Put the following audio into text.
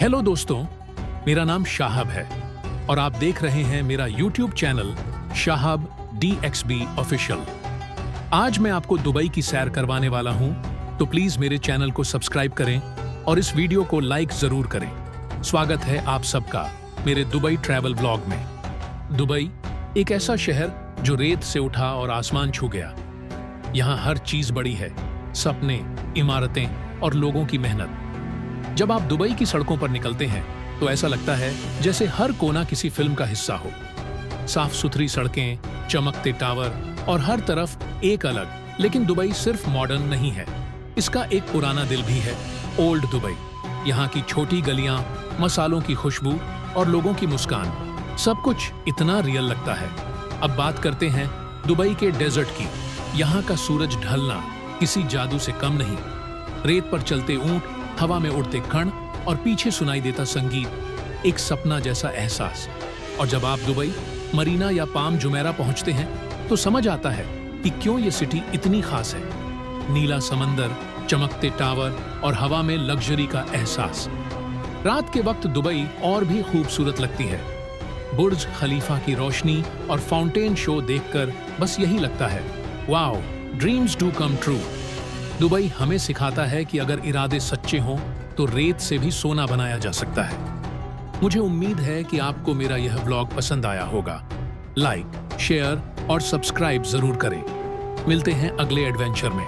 Hello दोस्तों, मेरा नाम शाहब है और आप देख रहे हैं मेरा YouTube channel Shahab DXB official. आज मैं आपको दुबई की सैर करवाने वाला हूं, तो प्लीज मेरे चैनल को सब्सक्राइब करें और इस वीडियो को लाइक जरूर करें। स्वागत है आप सबका मेरे दुबई ट्रैवल व्लॉग में। दुबई एक ऐसा शहर जो रेत से उठा और आसमान छू गया। यहाँ हर चीज बड़ी है, सपने, इमारतें और लोगों की मेहनत। जब आप दुबई की सड़कों पर निकलते हैं तो ऐसा लगता है जैसे हर कोना किसी फिल्म का हिस्सा हो। साफ सुथरी सड़कें, चमकते टावर और हर तरफ एक अलग। लेकिन दुबई सिर्फ मॉडर्न नहीं है, इसका एक पुराना दिल भी है, ओल्ड दुबई। यहाँ की छोटी गलियां, मसालों की खुशबू और लोगों की मुस्कान, सब कुछ इतना रियल लगता है। अब बात करते हैं दुबई के डेजर्ट की। यहाँ का सूरज ढलना किसी जादू से कम नहीं। रेत पर चलते ऊंट, हवा में उड़ते कण और पीछे सुनाई देता संगीत, एक सपना जैसा एहसास। और जब आप दुबई, मरीना या पाम जुमेरा पहुंचते हैं तो समझ आता है कि क्यों ये सिटी इतनी खास है। नीला समंदर, चमकते टावर और हवा में लग्जरी का एहसास। रात के वक्त दुबई और भी खूबसूरत लगती है। बुर्ज खलीफा की रोशनी और फाउंटेन शो देखकर बस यही लगता है, wow, dreams do come true. Dubai हमें सिखाता है कि अगर इरादे सच्चे हों तो रेत से भी सोना बनाया जा सकता है। मुझे उम्मीद है कि आपको मेरा यह व्लॉग पसंद आया होगा। लाइक, शेयर और सब्सक्राइब जरूर करें। मिलते हैं अगले एडवेंचर में।